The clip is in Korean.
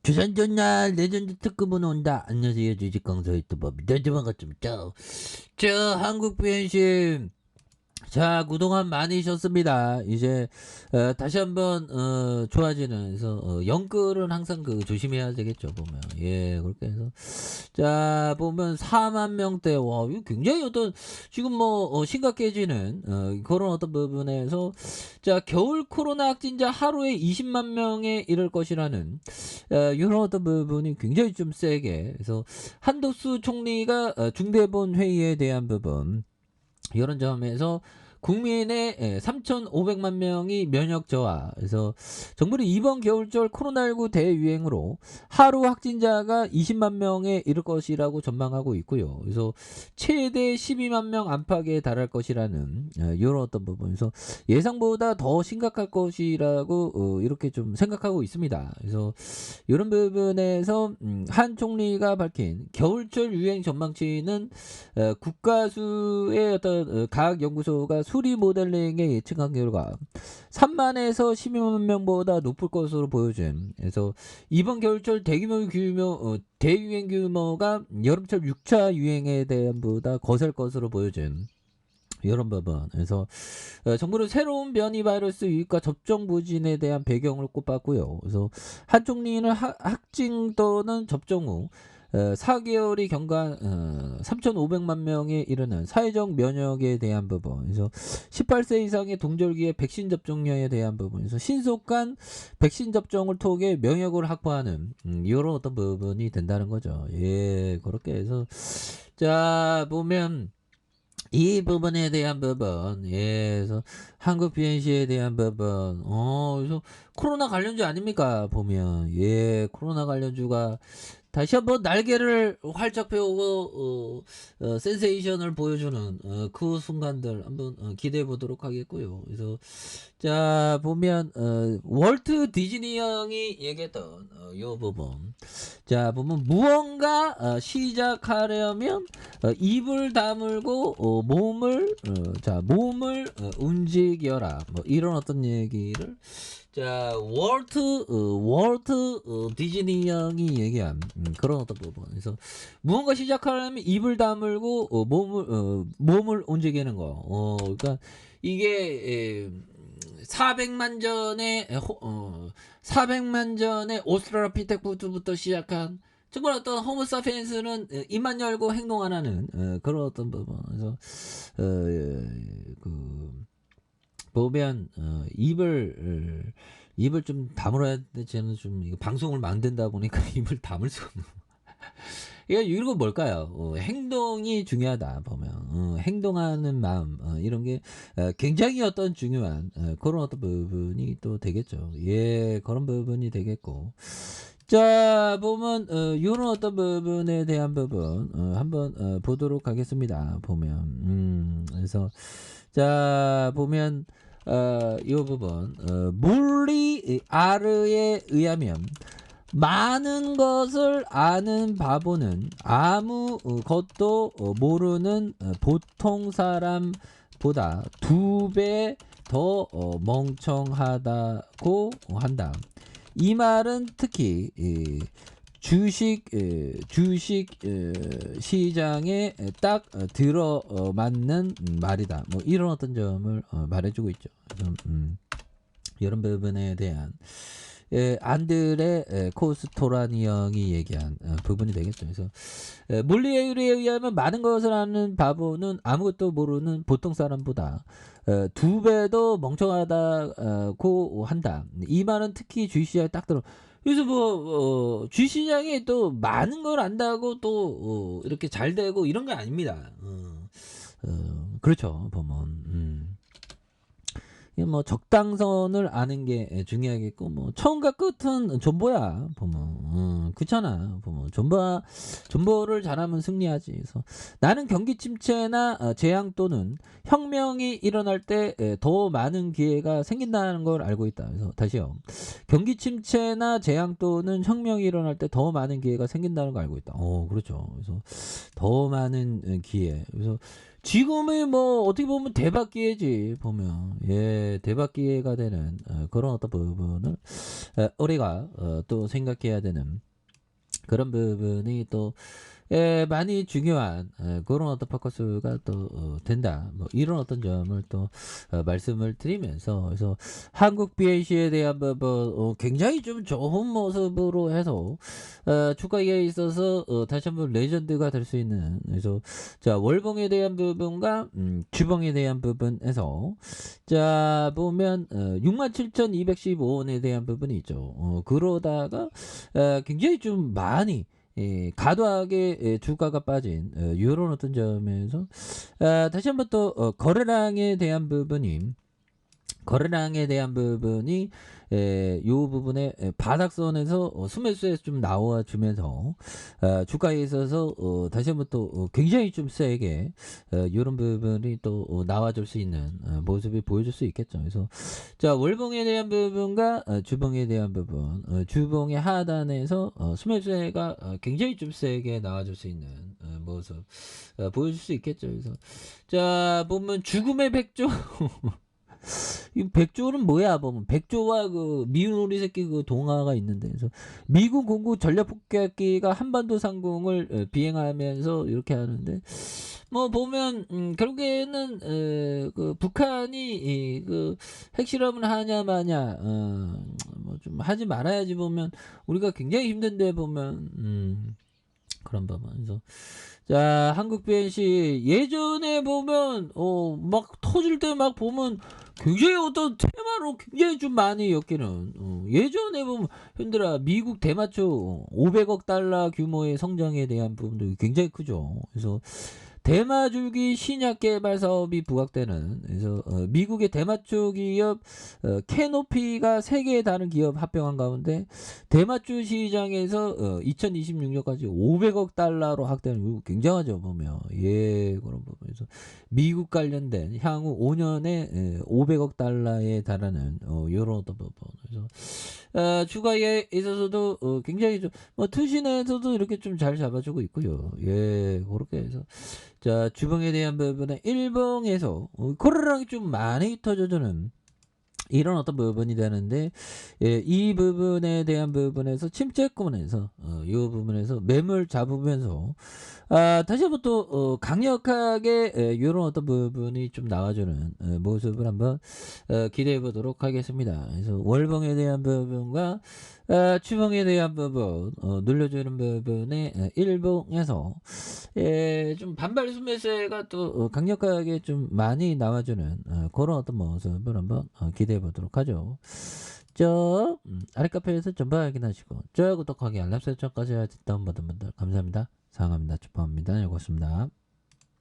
조선전날 레전드 특급은 온다. 안녕하세요. 주식강사 유튜버입니다. 반갑습니다. 자, 한국 비엔심. 자, 그동안 많이 쉬었습니다. 이제 다시 한번 좋아지는 그래서 영끌은 항상 조심해야 되겠죠. 보면 그렇게 해서 자 보면 4만 명대 와 이거 굉장히 어떤 지금 뭐 심각해지는 그런 어떤 부분에서 자 겨울 코로나 확진자 하루에 20만 명에 이를 것이라는 이런 어떤 부분이 굉장히 좀 세게 그래서 한덕수 총리가 중대본 회의에 대한 부분 이런 점에서 국민의 3,500만 명이 면역 저하. 그래서 정부는 이번 겨울철 코로나19 대유행으로 하루 확진자가 20만 명에 이를 것이라고 전망하고 있고요. 그래서 최대 12만 명 안팎에 달할 것이라는 이런 어떤 부분에서 예상보다 더 심각할 것이라고 이렇게 좀 생각하고 있습니다. 그래서 이런 부분에서 한 총리가 밝힌 겨울철 유행 전망치는 국가수의 어떤 과학 연구소가 수리 모델링에 예측한 결과 3만에서 12만 명보다 높을 것으로 보여진. 그래서 이번 겨울철 대유행 규모가 여름철 6차 유행에 대한 보다 거셀 것으로 보여진. 이런 부분. 그래서 정부는 새로운 변이 바이러스 유입과 접종 부진에 대한 배경을 꼽았고요. 그래서 한 총리는 확진 또는 접종 후 4개월이 경과한 3,500만 명에 이르는 사회적 면역에 대한 부분, 그래서 18세 이상의 동절기의 백신 접종량에 대한 부분에서 신속한 백신 접종을 통해 면역을 확보하는 이런 어떤 부분이 된다는 거죠. 그렇게 해서 자 보면. 이 부분에 대한 부분, 그래서 한국 BNC에 대한 부분, 그래서 코로나 관련주 아닙니까? 보면, 코로나 관련주가 다시 한번 날개를 활짝 펴고 센세이션을 보여주는 그 순간들 한번 기대해 보도록 하겠고요. 그래서 자 보면 월트 디즈니 형이 얘기했던 요 부분 자 보면 무언가 시작하려면 입을 다물고 몸을 움직여라 뭐 이런 어떤 얘기를 자 월트 디즈니 형이 얘기한 그런 어떤 부분. 그래서 무언가 시작하려면 입을 다물고 몸을 움직이는 거. 그러니까 이게 400만 전에 400만 전에 오스트랄로피테쿠스부터 시작한 정말 어떤 호모사피엔스는 입만 열고 행동 안 하는 그런 어떤 부분. 그래서 그 보면 입을 좀 다물어야 돼. 저는 좀 이거 방송을 만든다 보니까 입을 다물 수가 없는. 이런 건 뭘까요? 행동이 중요하다 보면 행동하는 마음 이런 게 굉장히 어떤 중요한 그런 어떤 부분이 또 되겠죠. 그런 부분이 되겠고. 자 보면 이런 어떤 부분에 대한 부분 한번 보도록 하겠습니다. 보면 그래서 자 보면 이 부분 물리 아르에 의하면 많은 것을 아는 바보는 아무 것도 모르는 보통 사람보다 2배 더 멍청하다고 한다. 이 말은 특히 주식 시장에 딱 들어맞는 말이다. 뭐 이런 어떤 점을 말해주고 있죠. 이런 부분에 대한 안드레 코스토라니 형이 얘기한 부분이 되겠죠. 그래서 물리에 의하면 많은 것을 아는 바보는 아무것도 모르는 보통 사람보다 2배 더 멍청하다고 한다. 이 말은 특히 주식시장에 딱 들어. 그래서 뭐 주식시장에 또 많은 걸 안다고 또 이렇게 잘 되고 이런 게 아닙니다. 그렇죠. 보면 뭐 적당선을 아는 게 중요하겠고 뭐 처음과 끝은 존버야 보면 그렇잖아 보면 존버를 잘하면 승리하지. 그래서 나는 경기 침체나 재앙 또는 혁명이 일어날 때 더 많은 기회가 생긴다는 걸 알고 있다. 그래서 다시요, 경기 침체나 재앙 또는 혁명이 일어날 때 더 많은 기회가 생긴다는 걸 알고 있다. 그렇죠. 그래서 더 많은 기회. 그래서 지금이 뭐 어떻게 보면 대박 기회지 보면. 예, 대박 기회가 되는 그런 어떤 부분을 우리가 또 생각해야 되는 그런 부분이 또 많이 중요한 그런 어떤 포커스가 또 된다. 뭐 이런 어떤 점을 또 말씀을 드리면서, 그래서 한국 BAC에 대한 부분 굉장히 좀 좋은 모습으로 해서 주가에 있어서 다시 한번 레전드가 될 수 있는, 그래서 자 월봉에 대한 부분과 주봉에 대한 부분에서 자 보면 67,215원에 대한 부분이 있죠. 그러다가 굉장히 좀 많이 과도하게 주가가 빠진 요런 어떤 점에서 다시 한번 또 거래량에 대한 부분이 요 부분에 바닥선에서 스매스에서 좀 나와 주면서 주가에 있어서 다시 한번 또 굉장히 좀 세게 요런 부분이 또 나와줄 수 있는 모습이 보여줄 수 있겠죠. 그래서 자 월봉에 대한 부분과 주봉에 대한 부분, 주봉의 하단에서 스매스가 굉장히 좀 세게 나와줄 수 있는 모습 보여줄 수 있겠죠. 그래서 자 보면 죽음의 백조 이 백조는 뭐야 보면, 백조와 그 미운 오리 새끼 그 동화가 있는데, 그래서 미군 공구 전략 폭격기가 한반도 상공을 비행하면서 이렇게 하는데, 뭐 보면 결국에는 그 북한이 그 핵실험을 하냐 마냐 뭐 좀 하지 말아야지 보면 우리가 굉장히 힘든데 보면 그런 부분. 그래서 자 한국 BNC 예전에 보면 막 터질 때 막 보면 굉장히 어떤 테마로 굉장히 좀 많이 엮이는, 예전에 보면 현들아 미국 대마초 500억 달러 규모의 성장에 대한 부분도 굉장히 크죠. 그래서 대마줄기 신약 개발 사업이 부각되는, 그래서 미국의 대마초 기업 캐노피가 3개의 다른 기업 합병한 가운데 대마초 시장에서 2026년까지 500억 달러로 확대하는, 이거 굉장하죠 보면. 예, 그런 부분에서 미국 관련된 향후 5년에 500억 달러에 달하는 요런 어떤 부분. 그래서 주가에 있어서도 굉장히 좀 투신에서도 이렇게 좀 잘 잡아주고 있고요. 예, 그렇게 해서 자 주봉에 대한 부분은 일봉에서 코로나가 좀 많이 터져주는 이런 어떤 부분이 되는데, 이 부분에 대한 부분에서 침체권에서 이 부분에서 매물 잡으면서 다시 한번 또 강력하게 이런 어떤 부분이 좀 나와주는 모습을 한번 기대해 보도록 하겠습니다. 그래서 월봉에 대한 부분과 추봉에 대한 부분 눌러주는 부분에 일봉에서 좀 반발 수매세가 또 강력하게 좀 많이 나와주는 그런 어떤 모습을 한번 기대해 보도록 하죠. 저 아래 카페에서 전부 확인하시고 좋아요 구독하기 알람 설정까지 해야 다운받은 분들 감사합니다. 사랑합니다. 축복합니다. 고맙습니다.